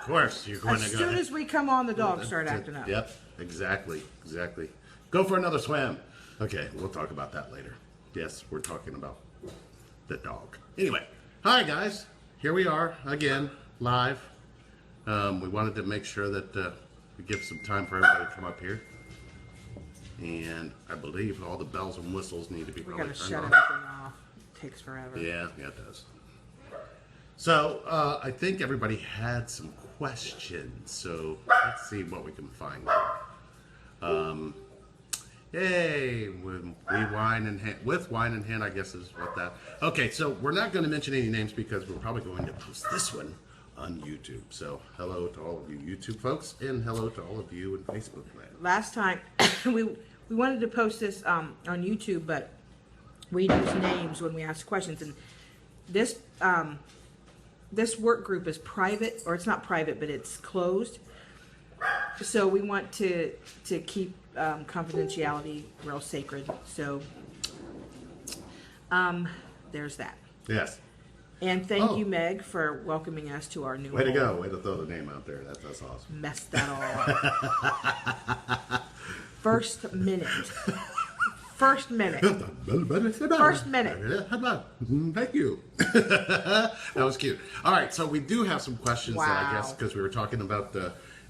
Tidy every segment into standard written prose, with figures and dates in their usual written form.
course, you're going As to go. soon as we come on, the dogs start acting up. Yep, exactly. Go for another swim. Okay, we'll talk about that later. Yes, we're talking about the dog. Anyway, hi guys. Here we are again, live. We wanted to make sure that we give some time for everybody to come up here. And I believe all the bells and whistles need to be We probably gotta turned shut off. everything off. Takes forever. Yeah, it does. So, I think everybody had some questions, so let's see what we can find. Yay, with wine in hand, I guess is what that. Okay, so we're not going to mention any names because we're probably going to post this one on YouTube. So, hello to all of you YouTube folks, and hello to all of you in Facebook land. Last time, we wanted to post this on YouTube, but we use names when we ask questions, and this this work group is private, or it's not private, but it's closed. So we want to keep confidentiality real sacred. So there's that. Yes. And thank you, Meg, for welcoming us to our new Way to home. go. Way to throw the name out there. That's awesome. Messed that all up. First minute. First minute. First minute. Thank you. That was cute. All right, so we do have some questions that I guess, because we were talking about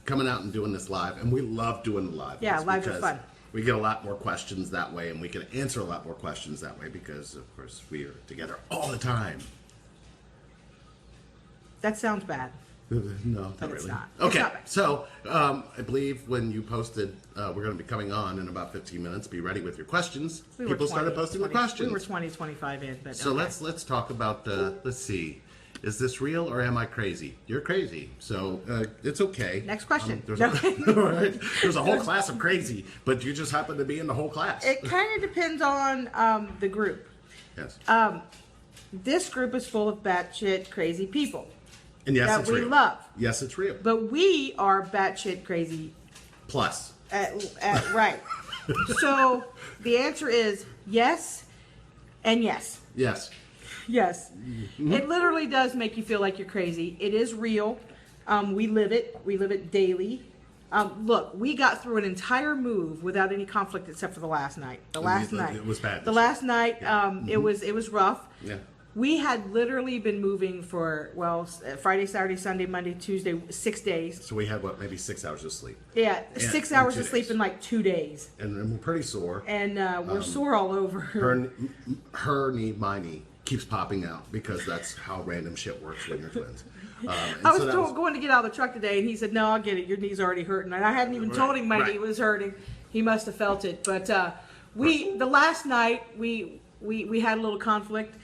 coming out and doing this live, and we love doing the live. Yeah, lives are fun. We get a lot more questions that way, and we can answer a lot more questions that way because, of course, we are together all the time. That sounds bad. No, not But really. it's not. Okay, It's not bad. so I believe when you posted, we're going to be coming on in about 15 minutes. Be ready with your questions. We were People started 20, posting the 20 questions. We were 20, 25 in, but So okay. let's talk about let's see, is this real or am I crazy? You're crazy, so it's okay. Next question. There's, No. right? There's a whole class of crazy, but you just happen to be in the whole class. It kind of depends on the group. Yes, This group is full of batshit crazy people and yes, that it's we real. love, Yes, it's real. but we are batshit crazy Plus, at right. So the answer is yes and yes. yes, Yes. Mm-hmm. It literally does make you feel like you're crazy. It is real. We live it. We live it daily. Look, we got through an entire move without any conflict except for the last night. The last night. it was bad. The last night, it was rough. Yeah. We had literally been moving for, Friday, Saturday, Sunday, Monday, Tuesday, 6 days. So we had what, maybe 6 hours of sleep, Yeah, Yeah, 6 in hours 2 of sleep days. in like 2 days. and we're pretty sore. And we're sore all over. Her knee, my knee keeps popping out because that's how random shit works when you're twins. And I was, so that going to get out of the truck today, and he said, "No, I'll get it. Your knee's already hurting." And I hadn't even told him my Right. knee was hurting. He must have felt it. But the last night we had a little conflict.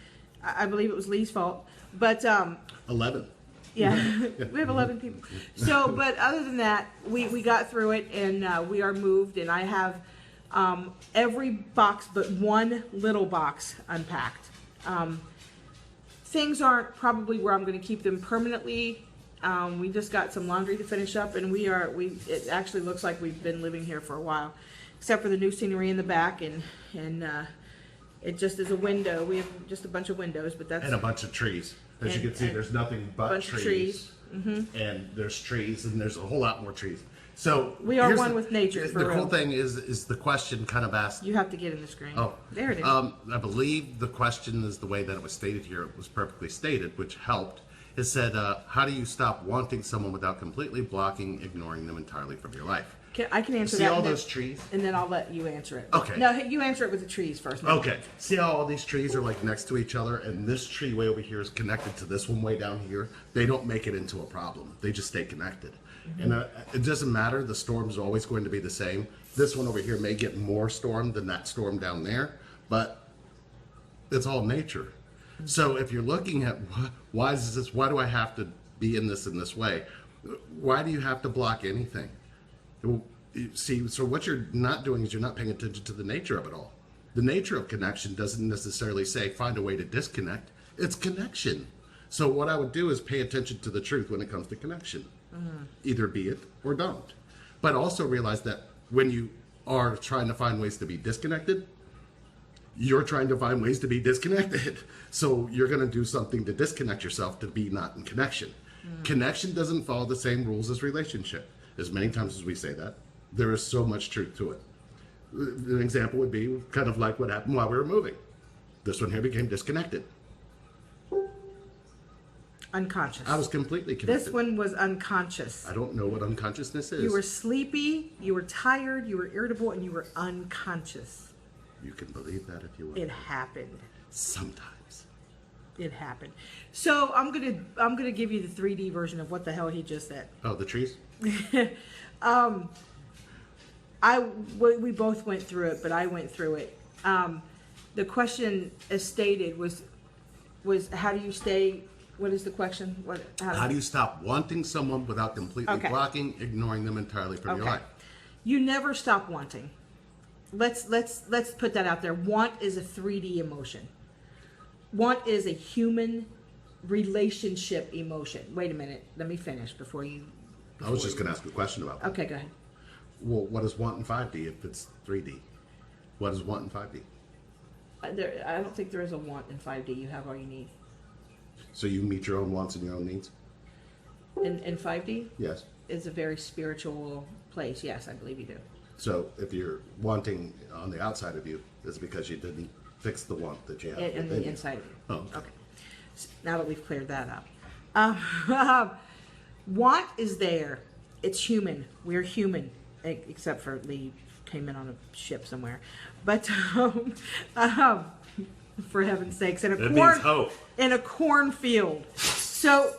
I believe it was Lee's fault. But 11. yeah, we have 11 people. So, but other than that, we got through it, and we are moved. And I have every box but one little box unpacked. Things aren't probably where I'm going to keep them permanently. We just got some laundry to finish up, and it actually looks like we've been living here for a while, except for the new scenery in the back, and it just is a window. We have just a bunch of windows, but that's And a bunch of trees. As you And- can see, and there's nothing but bunch of trees. trees. And there's trees, and there's a whole lot more trees. So We are here's one with nature, for The real. cool thing is the question kind of asked. you have to get in the screen. Oh, There it is. I believe the question is the way that it was stated here. It was perfectly stated, which helped. It said, "How do you stop wanting someone without completely blocking, ignoring them entirely from your life?" I can answer See that. all and then- those trees? And then I'll let you answer it. Okay. No, you answer it with the trees first. Mike. Okay. See how all these trees are like next to each other, and this tree way over here is connected to this one way down here? They don't make it into a problem. They just stay connected. And it doesn't matter. The storm's always going to be the same. This one over here may get more storm than that storm down there, but it's all nature. So if you're looking at why is this? Why do I have to be in this way? Why do you have to block anything? See, so what you're not doing is you're not paying attention to the nature of it all. The nature of connection doesn't necessarily say find a way to disconnect. It's connection. So what I would do is pay attention to the truth when it comes to connection. Either be it or don't. But also realize that when you are trying to find ways to be disconnected, you're trying to find ways to be disconnected. So you're going to do something to disconnect yourself to be not in connection. Connection doesn't follow the same rules as relationship. As many times as we say that, there is so much truth to it. An example would be kind of like what happened while we were moving. This one here became disconnected. Unconscious. I was completely connected. This one was unconscious. I don't know what unconsciousness is. You were sleepy, you were tired, you were irritable, and you were unconscious. You can believe that if you want. It happened. Sometimes. It happened. So I'm gonna give you the 3D version of what the hell he just said. Oh, the trees? We both went through it, but I went through it. The question, as stated, was how do you stay? What is the question? How do you stop wanting someone without completely Okay. blocking, ignoring them entirely from your life? You never stop wanting. Let's put that out there. Want is a 3D emotion. Want is a human relationship emotion. Wait a minute. Let me finish before you. I was just going to ask a question about that. Okay, go ahead. Well, what is want in 5D if it's 3D? What is want in 5D? I don't think there is a want in 5D. You have all you need. So you meet your own wants and your own needs? In 5D? Yes. Is a very spiritual place. Yes, I believe you do. So if you're wanting on the outside of you, it's because you didn't fix the want that you have And within the you. inside of you. Oh, Okay. Now that we've cleared that up. Want is there. It's human. We're human. Except for Lee came in on a ship somewhere. But for heaven's sakes, in a That means hope. in a cornfield. So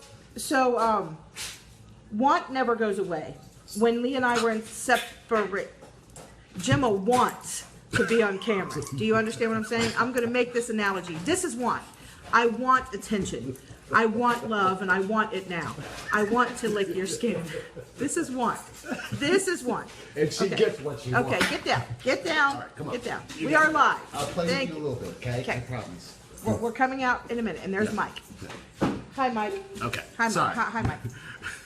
want never goes away. When Lee and I were in separate, Gemma wants to be on camera. Do you understand what I'm saying? I'm going to make this analogy. This is want. I want attention. I want love, and I want it now. I want to lick your skin. This is want. This is want. And she gets what she wants. Okay, get down. Get down. All right, come on. Get down. You We got are it. live. I'll play Thank with you you. a little bit, okay? Okay. I promise. We're coming out in a minute, and there's Mike. Hi, Mike. Okay. Hi, Mike. Sorry. Hi, Mike.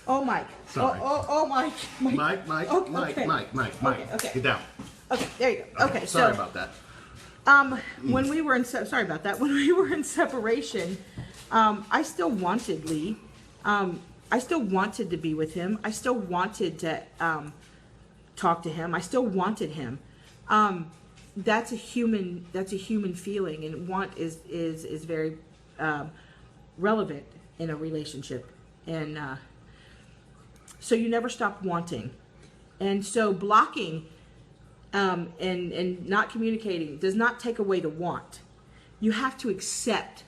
Oh, Mike. Sorry. Oh, Mike. Mike, Okay. Mike. Okay. Get down. Okay, there you go. Okay, Sorry so about that. when we were in sorry about that. When we were in separation, I still wanted Lee. I still wanted to be with him. I still wanted to talk to him. I still wanted him. That's a human feeling, and want is very relevant in a relationship. And so you never stop wanting. And so blocking and not communicating does not take away the want. You have to accept.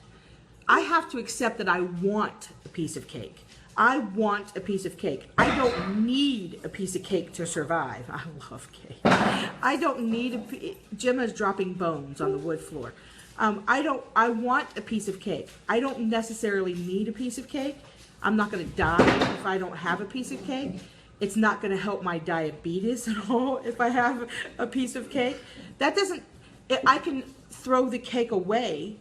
I have to accept that I want a piece of cake. I want a piece of cake. I don't need a piece of cake to survive. I love cake. I don't need Gemma's dropping bones on the wood floor. I want a piece of cake. I don't necessarily need a piece of cake. I'm not going to die if I don't have a piece of cake. It's not going to help my diabetes at all if I have a piece of cake. That doesn't, I can throw the cake away.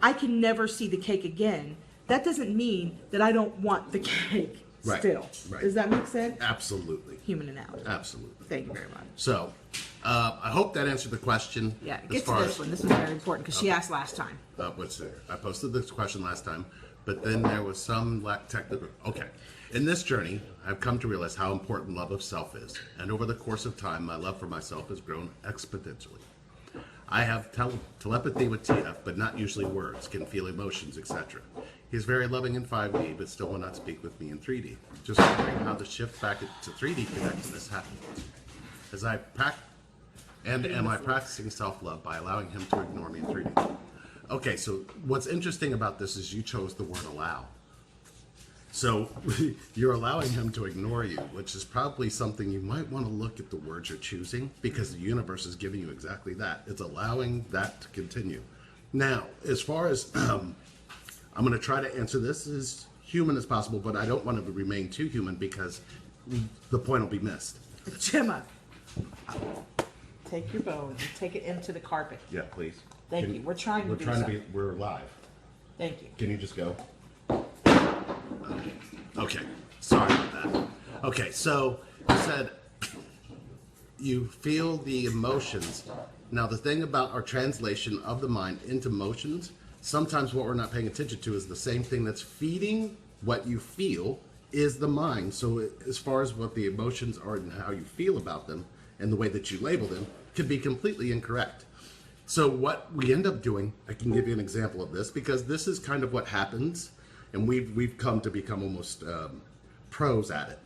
I can never see the cake again. That doesn't mean that I don't want the cake Right, still. right. Does that make sense? Absolutely. Human analogy. Absolutely. Thank you very much. So, I hope that answered the question. Yeah, as get to far this as- one. This one's very important because she asked last time. What's there? I posted this question last time, but then there was some technical. Okay. In this journey, I've come to realize how important love of self is, and over the course of time, my love for myself has grown exponentially. I have telepathy with TF, but not usually words, can feel emotions, etc. He's very loving in 5D, but still will not speak with me in 3D. Just wondering how the shift back to 3D connectedness happened. Am I practicing self-love by allowing him to ignore me in 3D? Okay, so what's interesting about this is you chose the word allow. So you're allowing him to ignore you, which is probably something you might want to look at the words you're choosing, because the universe is giving you exactly that. It's allowing that to continue. Now, as far as, I'm going to try to answer this as human as possible, but I don't want to remain too human because the point will be missed. Gemma, take your bone and take it into the carpet. Yeah, please. Thank you. We're trying to do something. We're live. Thank you. Can you just go? Okay, sorry about that. Okay, so you said you feel the emotions. Now, the thing about our translation of the mind into motions, sometimes what we're not paying attention to is the same thing that's feeding what you feel is the mind. So as far as what the emotions are and how you feel about them and the way that you label them could be completely incorrect. So what we end up doing, I can give you an example of this because this is kind of what happens, and we've come to become almost pros at it,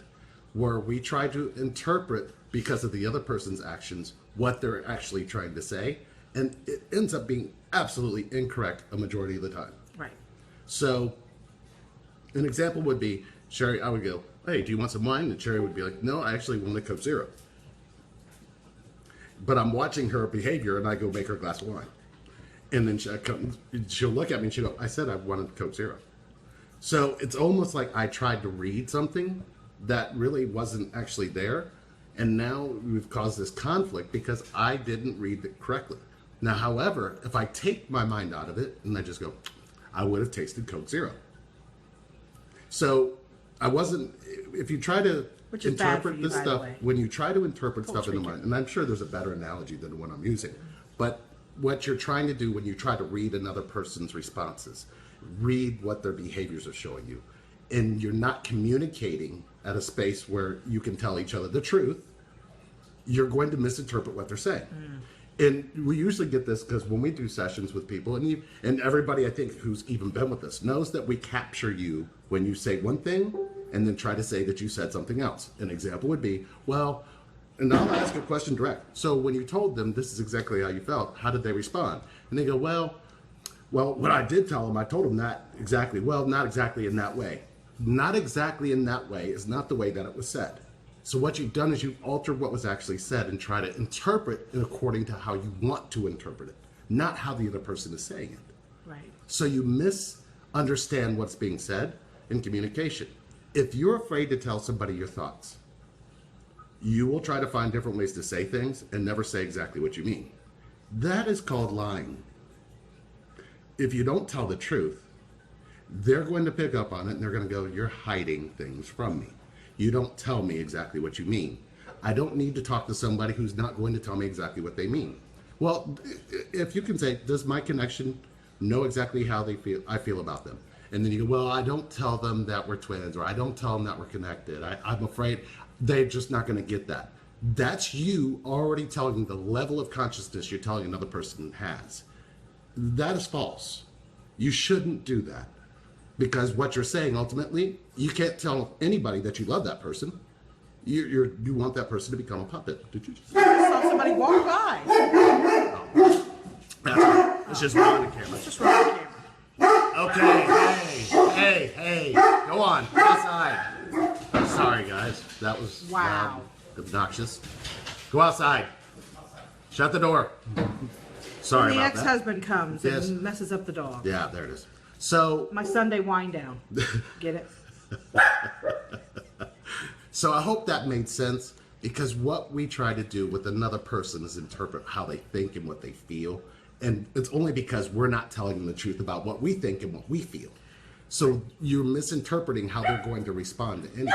where we try to interpret because of the other person's actions what they're actually trying to say, and it ends up being absolutely incorrect a majority of the time. Right. So an example would be, Sherry, I would go, hey, do you want some wine? And Sherry would be like, no, I actually want a Coke Zero. But I'm watching her behavior, and I go make her a glass of wine. And then she'll look at me and she'll go, I said I wanted Coke Zero. So it's almost like I tried to read something that really wasn't actually there. And now we've caused this conflict because I didn't read it correctly. Now, however, if I take my mind out of it and I just go, I would have tasted Coke Zero. So I wasn't, if you try to Which is bad for interpret you, this by the stuff, way. when you try to interpret stuff in the treat mind, and I'm sure there's a better analogy than the one I'm using, but what you're trying to do when you try to read another person's responses, read what their behaviors are showing you, and you're not communicating at a space where you can tell each other the truth, you're going to misinterpret what they're saying. And we usually get this because when we do sessions with people, and everybody I think who's even been with us knows that we capture you when you say one thing and then try to say that you said something else. An example would be, well, and I'll ask a question direct. So when you told them this is exactly how you felt, how did they respond? And they go, well, what I did tell them, I told them that exactly. Well, not exactly in that way. Not exactly in that way is not the way that it was said. So what you've done is you've altered what was actually said and try to interpret it according to how you want to interpret it, not how the other person is saying it. Right. So you misunderstand what's being said in communication. If you're afraid to tell somebody your thoughts, you will try to find different ways to say things and never say exactly what you mean. That is called lying. If you don't tell the truth, they're going to pick up on it and they're going to go, you're hiding things from me. You don't tell me exactly what you mean. I don't need to talk to somebody who's not going to tell me exactly what they mean. Well, if you can say, does my connection know exactly how I feel about them? And then you go, well, I don't tell them that we're twins, or I don't tell them that we're connected. I'm afraid they're just not going to get that. That's you already telling the level of consciousness you're telling another person has. That is false. You shouldn't do that. Because what you're saying, ultimately, you can't tell anybody that you love that person. You want that person to become a puppet. Did you just... I saw somebody walk by. That's right. Let's just roll the camera. Let's just roll the camera. Okay, hey, go on, go outside. I'm sorry, guys. That was Wow. loud, obnoxious. Go outside. Shut the door. Sorry The about that. ex-husband comes Yes. and messes up the dog. Yeah, there it is. So, My Sunday wind down. Get it? so I hope that made sense, because what we try to do with another person is interpret how they think and what they feel. And it's only because we're not telling them the truth about what we think and what we feel. So you're misinterpreting how they're going to respond to anything.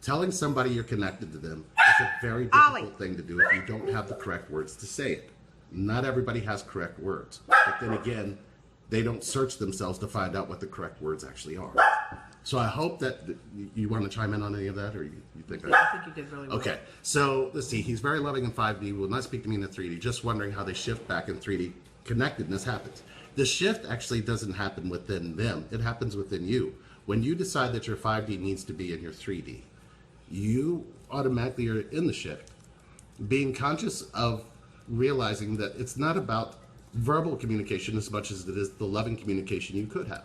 Telling somebody you're connected to them is a very difficult thing to do if you don't have the correct words to say it. Not everybody has correct words. But then again, they don't search themselves to find out what the correct words actually are. So I hope that you want to chime in on any of that, or you think I think you did really well. Okay, so let's see. He's very loving in 5D, will not speak to me in the 3D. Just wondering how they shift back in 3D. Connectedness happens. The shift actually doesn't happen within them. It happens within you. When you decide that your 5D needs to be in your 3D, you automatically are in the shift. Being conscious of realizing that it's not about verbal communication as much as it is the loving communication you could have.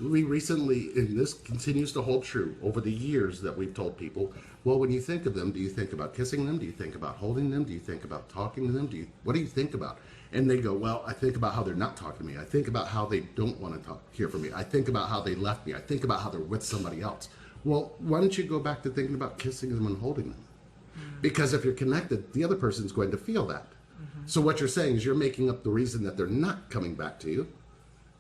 We recently, and this continues to hold true over the years that we've told people, well, when you think of them, do you think about kissing them? Do you think about holding them? Do you think about talking to them? What do you think about? And they go, well, I think about how they're not talking to me. I think about how they don't want to hear from me. I think about how they left me. I think about how they're with somebody else. Well, why don't you go back to thinking about kissing them and holding them? Because if you're connected, the other person's going to feel that. So what you're saying is you're making up the reason that they're not coming back to you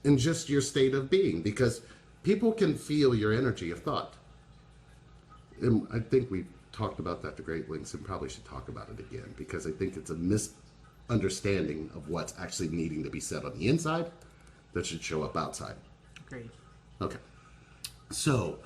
in just your state of being, because people can feel your energy of thought. And I think we've talked about that to great lengths and probably should talk about it again, because I think it's a misunderstanding of what's actually needing to be said on the inside that should show up outside. Agreed. Okay. So,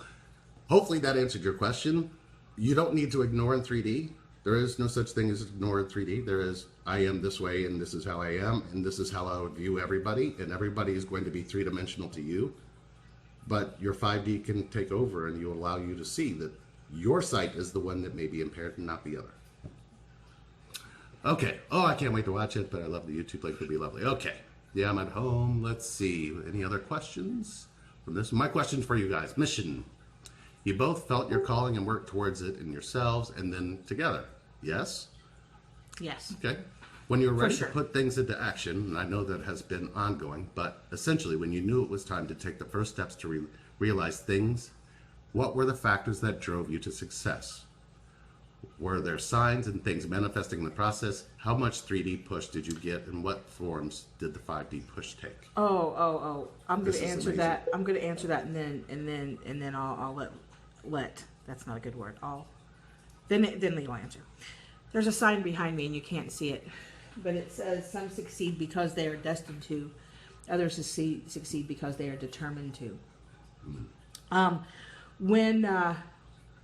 hopefully that answered your question. You don't need to ignore in 3D. There is no such thing as ignore in 3D. There is, I am this way, and this is how I am, and this is how I would view everybody, and everybody is going to be three-dimensional to you. But your 5D can take over, and you allow you to see that your sight is the one that may be impaired and not the other. Okay. Oh, I can't wait to watch it, but I love the YouTube link. It'll be lovely. Okay. Yeah, I'm at home. Let's see. Any other questions from this? My question for you guys. Mission. You both felt your calling and worked towards it in yourselves and then together. Yes? Yes. Okay. When you were ready sure. to put things into action, and I know that has been ongoing, but essentially when you knew it was time to take the first steps to realize things, what were the factors that drove you to success? Were there signs and things manifesting in the process? How much 3D push did you get, and what forms did the 5D push take? Oh! I'm going This to is answer amazing. that. I'm going to answer that, and then I'll let. That's not a good word. Then Lee will answer. There's a sign behind me, and you can't see it, but it says some succeed because they are destined to, others succeed because they are determined to. When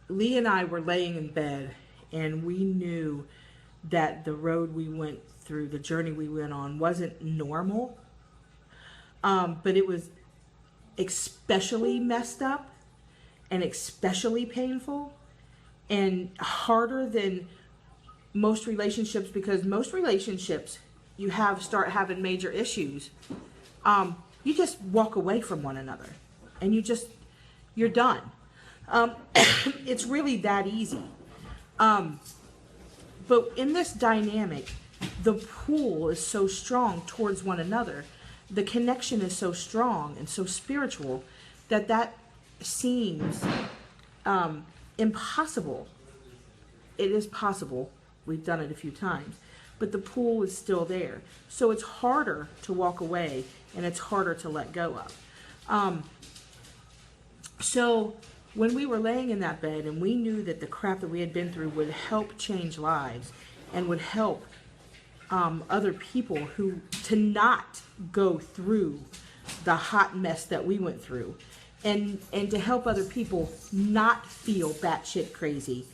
Lee and I were laying in bed, and we knew that the road we went through, the journey we went on, wasn't normal, but it was especially messed up and especially painful and harder than most relationships, because most relationships you start having major issues. You just walk away from one another and you're done. It's really that easy. But in this dynamic, the pull is so strong towards one another. The connection is so strong and so spiritual that seems impossible. It is possible. We've done it a few times. But the pull is still there. So it's harder to walk away, and it's harder to let go of. So when we were laying in that bed and we knew that the crap that we had been through would help change lives and would help other people to not go through the hot mess that we went through, and to help other people not feel batshit crazy,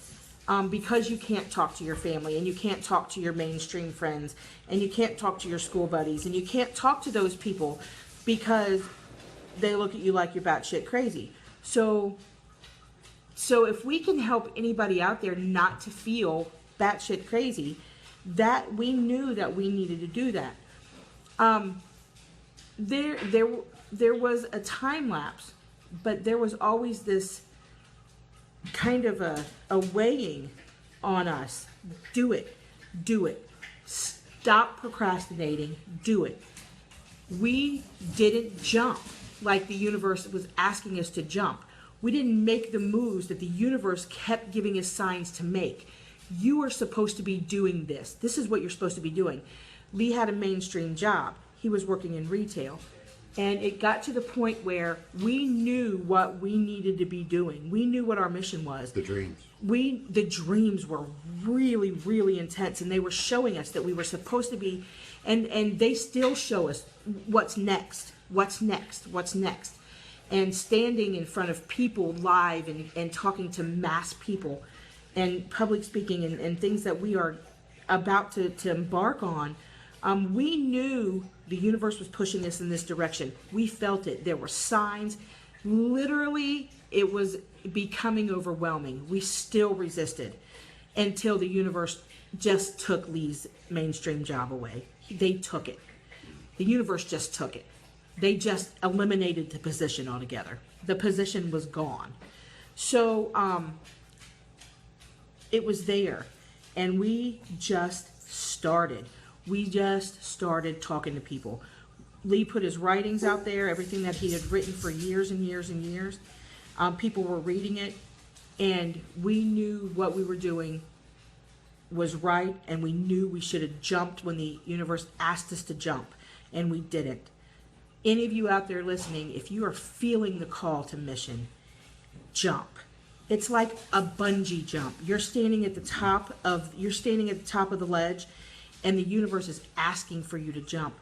because you can't talk to your family, and you can't talk to your mainstream friends, and you can't talk to your school buddies, and you can't talk to those people because they look at you like you're batshit crazy. So if we can help anybody out there not to feel batshit crazy, that we knew that we needed to do that. There was a time lapse, but there was always this kind of a weighing on us. Do it. Stop procrastinating. Do it. We didn't jump like the universe was asking us to jump. We didn't make the moves that the universe kept giving us signs to make. You are supposed to be doing this. This is what you're supposed to be doing. Lee had a mainstream job. He was working in retail. And it got to the point where we knew what we needed to be doing. We knew what our mission was. The dreams. The dreams were really, really intense, and they were showing us that we were supposed to be, and they still show us what's next. And standing in front of people live and talking to mass people and public speaking and things that we are about to embark on, we knew the universe was pushing us in this direction. We felt it. There were signs. Literally, it was becoming overwhelming. We still resisted until the universe just took Lee's mainstream job away. They took it. The universe just took it. They just eliminated the position altogether. The position was gone. So it was there, and we just started. We just started talking to people. Lee put his writings out there, everything that he had written for years and years and years. People were reading it, and we knew what we were doing was right, and we knew we should have jumped when the universe asked us to jump, and we didn't. Any of you out there listening, if you are feeling the call to mission, jump. It's like a bungee jump. You're standing at the top of the ledge, and the universe is asking for you to jump.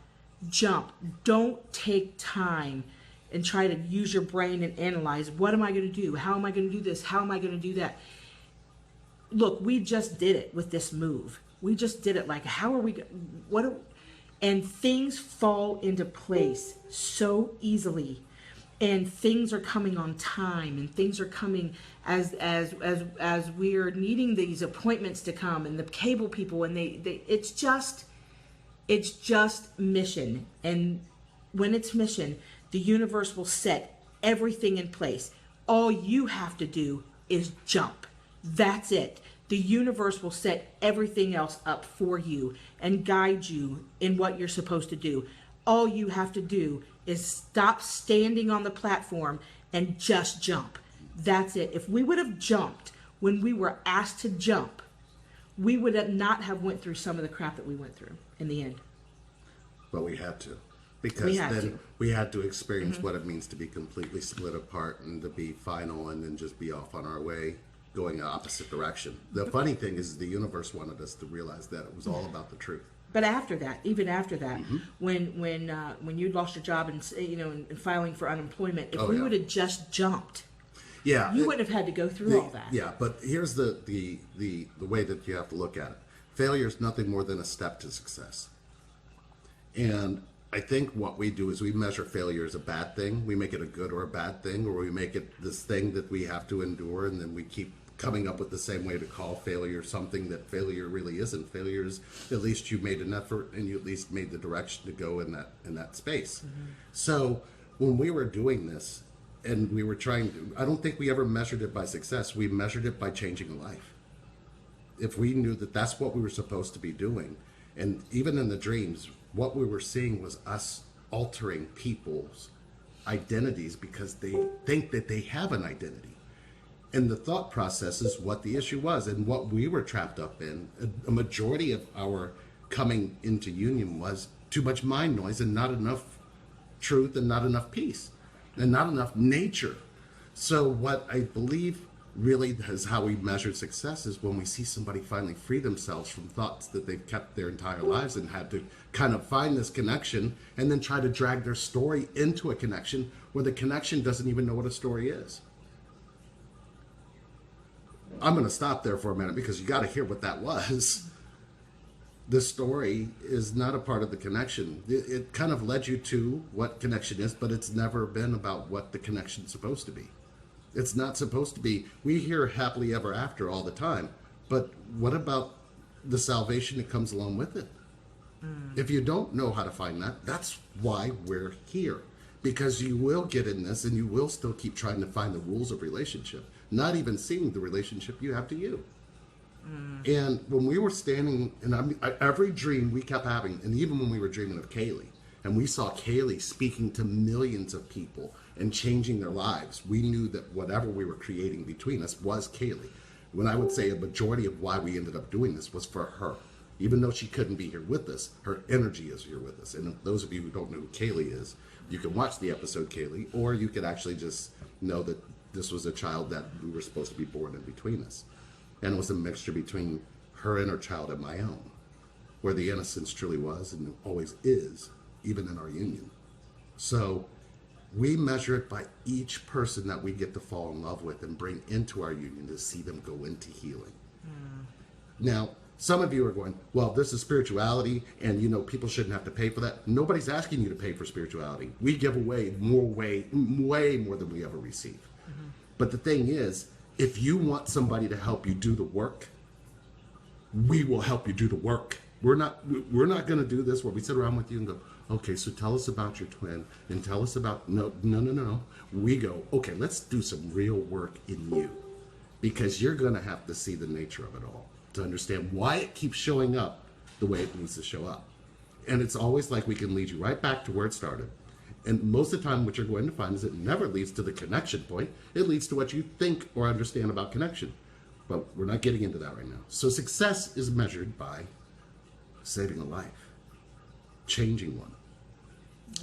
Jump. Don't take time. and try to use your brain and analyze, what am I going to do? How am I going to do this? How am I going to do that? Look, we just did it with this move. We just did it. Like, how are we, and things fall into place so easily, and things are coming on time, and things are coming as we're needing these appointments to come, and the cable people, and it's just mission. And when it's mission, the universe will set everything in place. All you have to do is jump. That's it. The universe will set everything else up for you and guide you in what you're supposed to do. All you have to do is stop standing on the platform and just jump. That's it. If we would have jumped when we were asked to jump, we would have not have went through some of the crap that we went through in the end. But we had to. Because then we had to experience what it means to be completely split apart and to be final and then just be off on our way, going the opposite direction. The funny thing is the universe wanted us to realize that it was all about the truth. But after that, even after that, when you lost your job and and filing for unemployment, if we would have just jumped, you wouldn't have had to go through all that. Yeah, but here's the way that you have to look at it. Failure is nothing more than a step to success. And I think what we do is we measure failure as a bad thing. We make it a good or a bad thing, or we make it this thing that we have to endure, and then we keep coming up with the same way to call failure something that failure really isn't. Failure is at least you made an effort and you at least made the direction to go in that space. So when we were doing this and we were trying to, I don't think we ever measured it by success. We measured it by changing a life. If we knew that that's what we were supposed to be doing, and even in the dreams, what we were seeing was us altering people's identities because they think that they have an identity. And the thought process is what the issue was, and what we were trapped up in. A majority of our coming into union was too much mind noise and not enough truth and not enough peace and not enough nature. So what I believe really is how we measure success is when we see somebody finally free themselves from thoughts that they've kept their entire lives and had to kind of find this connection and then try to drag their story into a connection where the connection doesn't even know what a story is. I'm going to stop there for a minute because you got to hear what that was. The story is not a part of the connection. It kind of led you to what connection is, but it's never been about what the connection's supposed to be. It's not supposed to be. We hear happily ever after all the time, but what about the salvation that comes along with it? If you don't know how to find that, that's why we're here. Because you will get in this and you will still keep trying to find the rules of relationship, not even seeing the relationship you have to you. And when we were standing, and every dream we kept having, and even when we were dreaming of Kaylee, and we saw Kaylee speaking to millions of people and changing their lives, we knew that whatever we were creating between us was Kaylee. When I would say a majority of why we ended up doing this was for her. Even though she couldn't be here with us, her energy is here with us. And those of you who don't know who Kaylee is, you can watch the episode Kaylee, or you could actually just know that this was a child that we were supposed to be born in between us. And it was a mixture between her inner child and my own, where the innocence truly was and always is, even in our union. So we measure it by each person that we get to fall in love with and bring into our union to see them go into healing. Now, some of you are going, well, this is spirituality, and people shouldn't have to pay for that. Nobody's asking you to pay for spirituality. We give away way more than we ever receive. But the thing is, if you want somebody to help you do the work, we will help you do the work. We're not going to do this where we sit around with you and go, okay, so tell us about your twin and tell us about, no. We go, okay, let's do some real work in you, because you're going to have to see the nature of it all to understand why it keeps showing up the way it needs to show up. And it's always like we can lead you right back to where it started. And most of the time what you're going to find is it never leads to the connection point. It leads to what you think or understand about connection. But we're not getting into that right now. So success is measured by saving a life, changing one,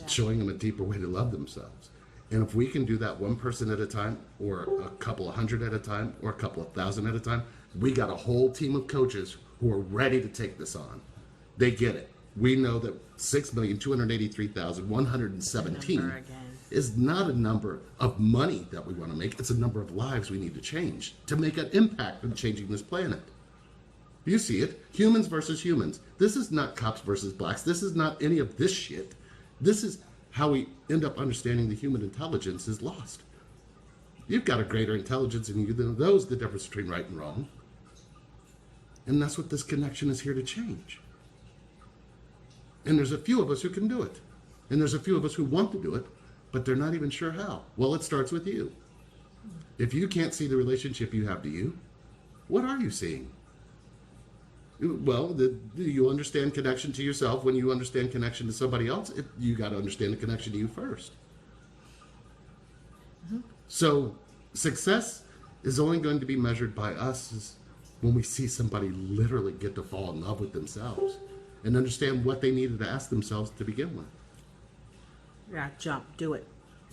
showing them a deeper way to love themselves. And if we can do that one person at a time, or a couple of hundred at a time, or a couple of thousand at a time, we got a whole team of coaches who are ready to take this on. They get it. We know that 6,283,117 is not a number of money that we want to make. It's a number of lives we need to change to make an impact in changing this planet. You see it. Humans versus humans. This is not cops versus blacks. This is not any of this shit. This is how we end up understanding the human intelligence is lost. You've got a greater intelligence in you than those, the difference between right and wrong. And that's what this connection is here to change. And there's a few of us who can do it. And there's a few of us who want to do it, but they're not even sure how. Well, it starts with you. If you can't see the relationship you have to you, what are you seeing? Well, do you understand connection to yourself? When you understand connection to somebody else, you got to understand the connection to you first. So success is only going to be measured by us when we see somebody literally get to fall in love with themselves and understand what they needed to ask themselves to begin with. Yeah, jump, do it.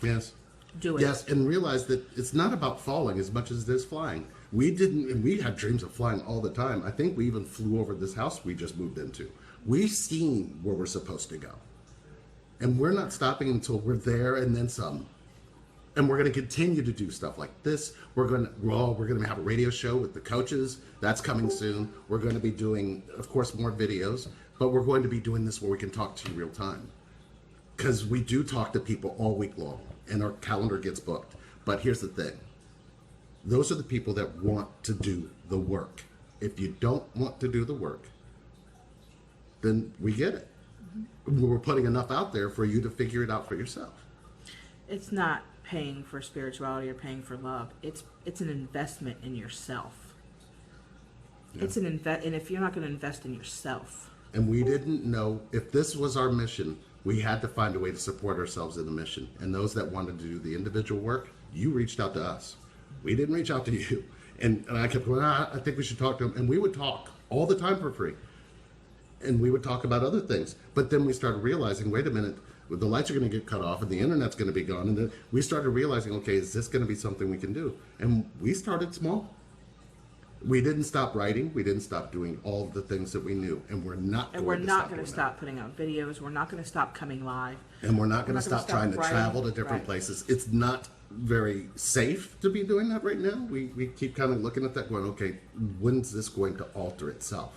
Yes. Do it. Yes, and realize that it's not about falling as much as it is flying. We had dreams of flying all the time. I think we even flew over this house we just moved into. We've seen where we're supposed to go. And we're not stopping until we're there and then some. And we're going to continue to do stuff like this. We're going to have a radio show with the coaches. That's coming soon. We're going to be doing, of course, more videos. But we're going to be doing this where we can talk to you real time. Because we do talk to people all week long. And our calendar gets booked. But here's the thing. Those are the people that want to do the work. If you don't want to do the work, then we get it. We're putting enough out there for you to figure it out for yourself. It's not paying for spirituality or paying for love. It's an investment in yourself. Yeah. It's and if you're not going to invest in yourself. And we didn't know if this was our mission, we had to find a way to support ourselves in the mission. And those that wanted to do the individual work, you reached out to us. We didn't reach out to you. And I kept going, I think we should talk to them. And we would talk all the time for free. And we would talk about other things. But then we started realizing, wait a minute, the lights are going to get cut off and the internet's going to be gone. And then we started realizing, okay, is this going to be something we can do? And we started small. We didn't stop writing. We didn't stop doing all of the things that we knew. And we're not going to stop putting out videos. We're not going to stop coming live. And we're not going to stop trying to travel to different places. It's not very safe to be doing that right now. We keep kind of looking at that going, okay, when's this going to alter itself?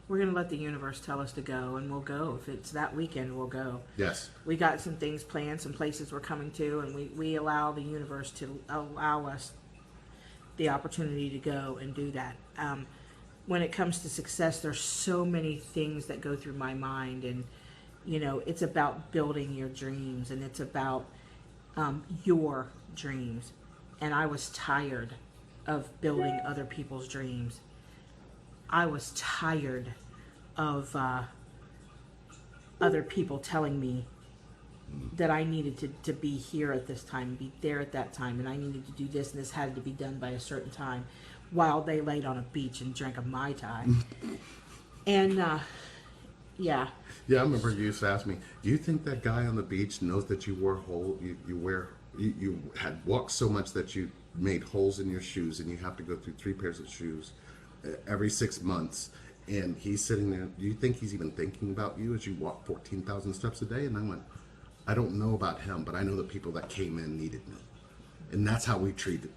We're going to let the universe tell us to go, and we'll go. If it's that weekend, we'll go. Yes. We got some things planned, some places we're coming to, and we allow the universe to allow us the opportunity to go and do that. When it comes to success, there's so many things that go through my mind, and it's about building your dreams, and it's about your dreams. And I was tired of building other people's dreams. I was tired of other people telling me that I needed to be here at this time, be there at that time, and I needed to do this, and this had to be done by a certain time, while they laid on a beach and drank a Mai Tai. And yeah. Yeah, I remember you used to ask me, do you think that guy on the beach knows that you you had walked so much that you made holes in your shoes, and you have to go through 3 pairs of shoes every 6 months, and he's sitting there, do you think he's even thinking about you as you walk 14,000 steps a day? And I went, I don't know about him, but I know the people that came in needed me. And that's how we treat it.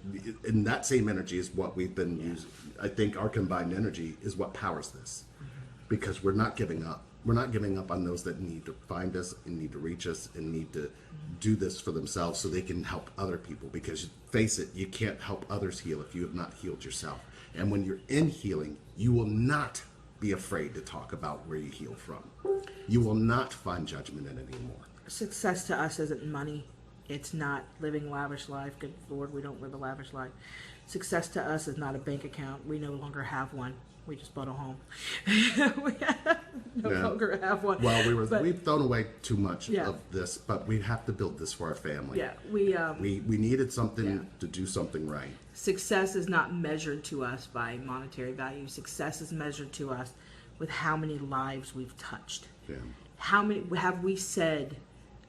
And that same energy is what we've been using. I think our combined energy is what powers this. Because we're not giving up. We're not giving up on those that need to find us and need to reach us and need to do this for themselves so they can help other people. Because face it, you can't help others heal if you have not healed yourself. And when you're in healing, you will not be afraid to talk about where you heal from. You will not find judgment in it anymore. Success to us isn't money. It's not living lavish life. Good Lord, we don't live a lavish life. Success to us is not a bank account. We no longer have one. We just bought a home. We no longer have one. Well, we've thrown away too much of this, but we have to build this for our family. Yeah, we needed something to do something right. Success is not measured to us by monetary value. Success is measured to us with how many lives we've touched. Yeah. How many have we said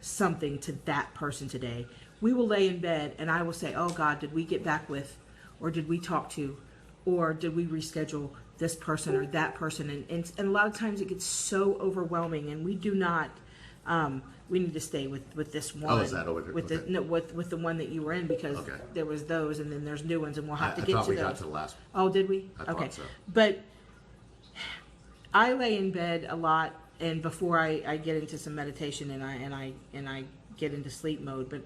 something to that person today? We will lay in bed and I will say, oh God, did we get back with, or did we talk to, or did we reschedule this person or that person? And a lot of times it gets so overwhelming, and we do not we need to stay with this one. Oh, is that over there? With Okay. the no, with the one that you were in, because Okay. there was those, and then there's new ones, and we'll have to I get thought to we those. got to the last one. Oh, did we? I thought Okay. so. But I lay in bed a lot, and before I get into some meditation and I get into sleep mode, but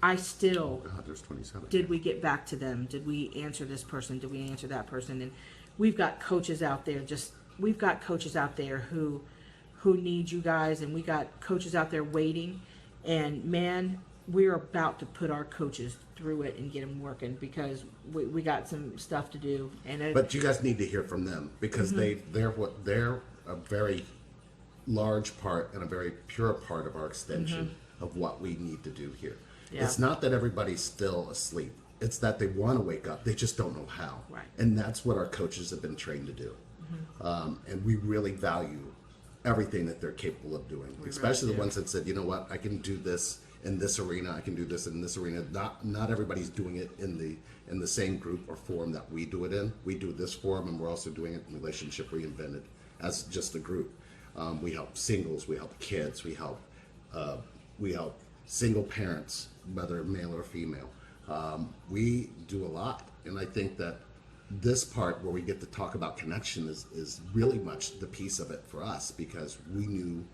I still, God, there's 27. did we get back to them? Did we answer this person? Did we answer that person? And we've got coaches out there, we've got coaches out there who need you guys, and we got coaches out there waiting, and man, we're about to put our coaches through it and get them working, because we got some stuff to do. And But you guys need to hear from them, because Mm-hmm. they're a very large part and a very pure part of our extension of what we need to do here. Yeah. It's not that everybody's still asleep. It's that they want to wake up. They just don't know how. Right. And that's what our coaches have been trained to do. And we really value everything that they're capable of doing, especially really the do. ones that said, you know what, I can do this in this arena, I can do this in this arena. Not everybody's doing it in the same group or forum that we do it in. We do this forum, and we're also doing it in Relationship Reinvented as just a group. We help singles, we help kids, we help single parents, whether male or female. We do a lot, and I think that this part where we get to talk about connection is really much the piece of it for us, because we knew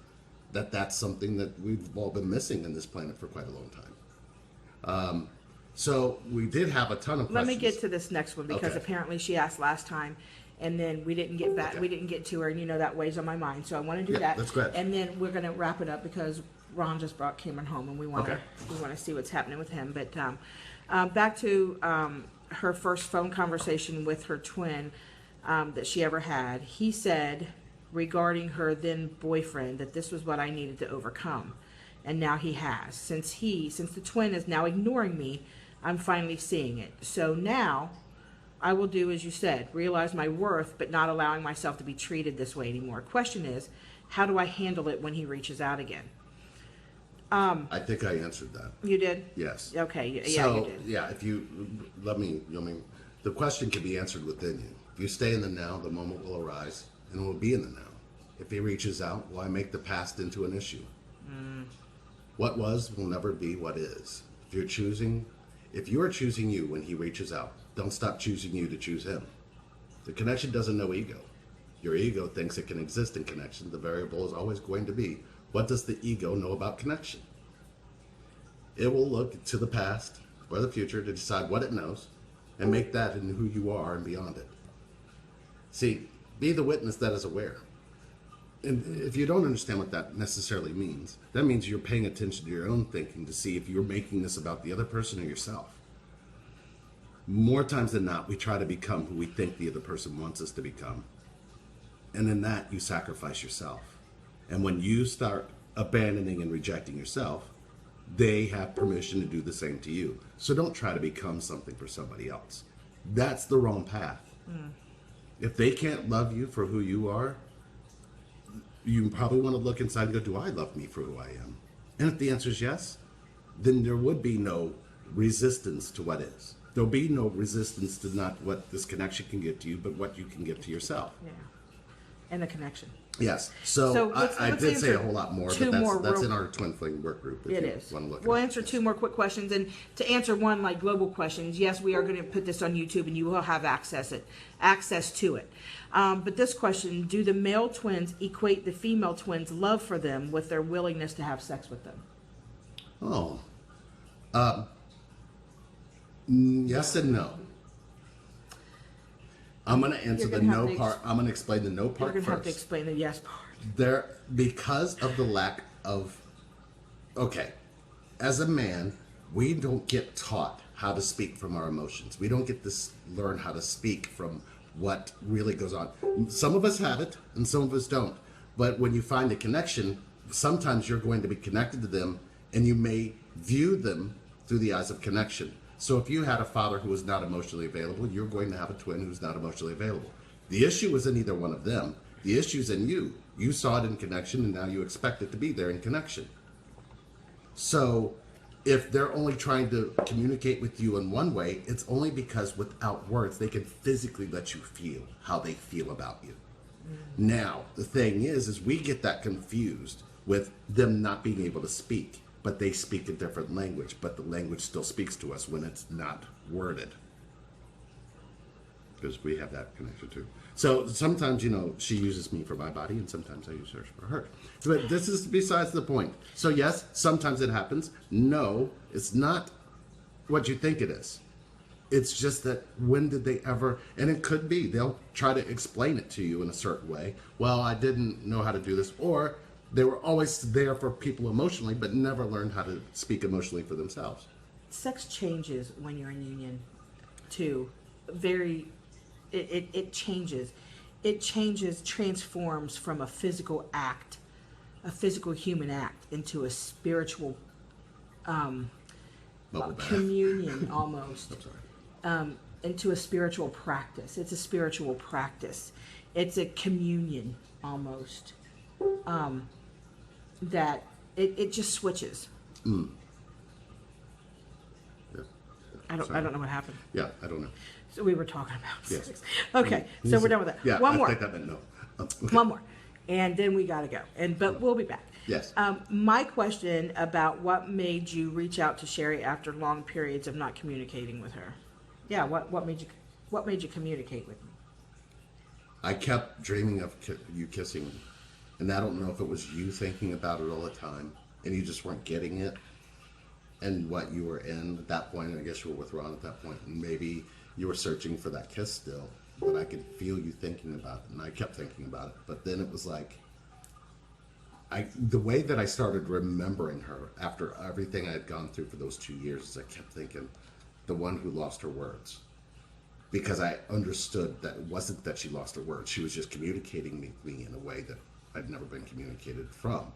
that that's something that we've all been missing in this planet for quite a long time. So we did have a ton of questions. let me get to this next one, because Okay. apparently she asked last time, and then we didn't get back. Okay. We didn't get to her, and that weighs on my mind. So I want to do Yeah, that. that's good. And then we're going to wrap it up, because Ron just brought Cameron home, and we want Okay. to see what's happening with him. But back to her first phone conversation with her twin that she ever had. He said regarding her then boyfriend that this was what I needed to overcome, and now he has. Since the twin is now ignoring me, I'm finally seeing it. So now I will do as you said, realize my worth, but not allowing myself to be treated this way anymore. Question is, how do I handle it when he reaches out again? I think I answered that. You did? Yes. Okay, yeah, So, you did. yeah, if you the question can be answered within you. If you stay in the now, the moment will arise, and it will be in the now. If he reaches out, why make the past into an issue? What was will never be what is. If you are choosing you when he reaches out, don't stop choosing you to choose him. The connection doesn't know ego. Your ego thinks it can exist in connection. The variable is always going to be, what does the ego know about connection? It will look to the past or the future to decide what it knows and make that into who you are and beyond it. See, be the witness that is aware. And if you don't understand what that necessarily means, that means you're paying attention to your own thinking to see if you're making this about the other person or yourself. More times than not, we try to become who we think the other person wants us to become. And in that, you sacrifice yourself. And when you start abandoning and rejecting yourself, they have permission to do the same to you. So don't try to become something for somebody else. That's the wrong path. If they can't love you for who you are, you probably want to look inside and go, do I love me for who I am? And if the answer is yes, then there would be no resistance to what is. There'll be no resistance to not what this connection can give to you, but what you can give to yourself. Yeah. And the connection. Yes. So I let's did say a answer whole lot more, two but more that's real- in our twin flame work group. If It you is. want to look We'll at it. answer two more quick questions, and to answer one like global questions, yes, we are going to put this on YouTube, and you will have access to it. But this question: do the male twins equate the female twins' love for them with their willingness to have sex with them? Oh. Yes and no. I'm going to answer You're the gonna have no to part. I'm going to explain the no You're part going to have to first. explain the yes part. Because of the lack of, okay, as a man, we don't get taught how to speak from our emotions. We don't get to learn how to speak from what really goes on. Some of us have it and some of us don't. But when you find a connection, sometimes you're going to be connected to them and you may view them through the eyes of connection. So if you had a father who was not emotionally available, you're going to have a twin who's not emotionally available. The issue is in either one of them. The issue's in you. You saw it in connection and now you expect it to be there in connection. So if they're only trying to communicate with you in one way, it's only because without words, they can physically let you feel how they feel about you. Now, the thing is we get that confused with them not being able to speak, but they speak a different language, but the language still speaks to us when it's not worded. Because we have that connection too. So sometimes, she uses me for my body, and sometimes I use her for her. But this is besides the point. So yes, sometimes it happens. No, it's not what you think it is. It's just that when did they ever, and it could be, they'll try to explain it to you in a certain way. Well, I didn't know how to do this. Or they were always there for people emotionally, but never learned how to speak emotionally for themselves. Sex changes when you're in union too. It changes. It changes, transforms from a physical act, a physical human act, into a spiritual communion almost. I'm sorry. Into a spiritual practice. It's a spiritual practice. It's a communion almost. That it just switches. Yeah. I don't know what happened. Yeah, I don't know. So we were talking about Yes. sex. Okay, so we're done with that. Yeah, One I more. think that meant no. Okay. One more. And then we gotta go. But we'll be back. Yes. My question about what made you reach out to Sherry after long periods of not communicating with her. Yeah, what made you communicate with me? I kept dreaming of you kissing me. And I don't know if it was you thinking about it all the time and you just weren't getting it and what you were in at that point. I guess you were with Ron at that point. And maybe you were searching for that kiss still, but I could feel you thinking about it. And I kept thinking about it. But then it was like, the way that I started remembering her after everything I had gone through for those 2 years is I kept thinking, the one who lost her words. Because I understood that it wasn't that she lost her words. She was just communicating with me in a way that I'd never been communicated from.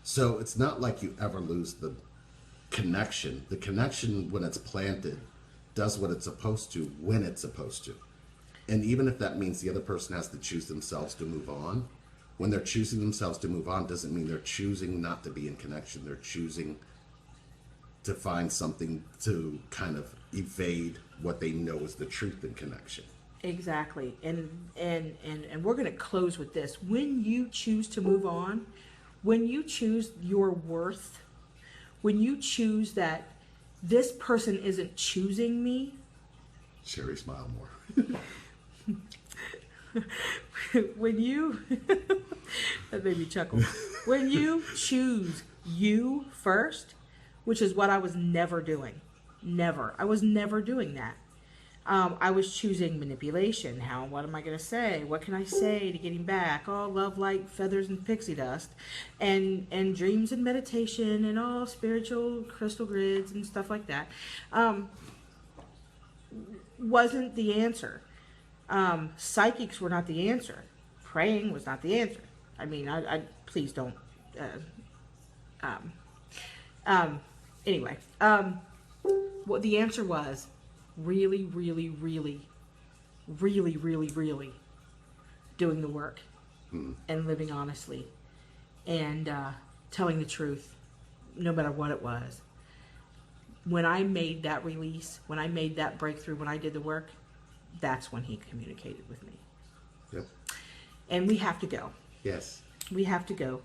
So it's not like you ever lose the connection. The connection, when it's planted, does what it's supposed to when it's supposed to. And even if that means the other person has to choose themselves to move on, when they're choosing themselves to move on doesn't mean they're choosing not to be in connection. They're choosing to find something to kind of evade what they know is the truth in connection. Exactly. And we're going to close with this. When you choose to move on, when you choose your worth, when you choose that this person isn't choosing me. Sherry, smile more. When you, that made me chuckle. When you choose you first, which is what I was never doing. Never. I was never doing that. I was choosing manipulation. What am I going to say? What can I say to get him back? Oh, love like feathers and pixie dust, and dreams and meditation, and all spiritual crystal grids and stuff like that. Wasn't the answer. Psychics were not the answer. Praying was not the answer. I mean, I please don't. Anyway, what the answer was. Really doing the work and living honestly and telling the truth no matter what it was. When I made that release, when I made that breakthrough, when I did the work, that's when he communicated with me. Yep. And we have to go. Yes. We have to go.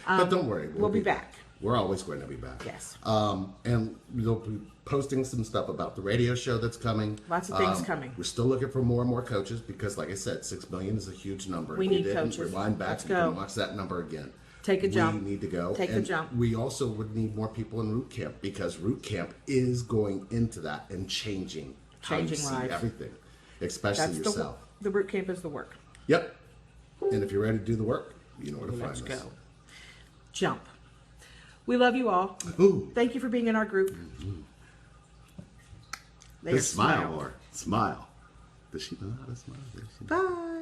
But don't worry. We'll be back. We're always going to be back. Yes. And we'll be posting some stuff about the radio show that's coming. Lots of things coming. We're still looking for more and more coaches because, like I said, 6 million is a huge number. We If you need didn't, coaches. Rewind back Let's and go. you can watch that number again. Take a jump. We need to go. Take a And jump. We also would need more people in Root Camp because Root Camp is going into that and changing how you see lives. everything, especially That's yourself. the root camp is the work. Yep. And if you're ready to do the work, you know where to Let's find us. go. Jump. We love you all. Ooh. Thank you for being in our group. Later, Just smile more. Smile. Does she know how to smile? Bye.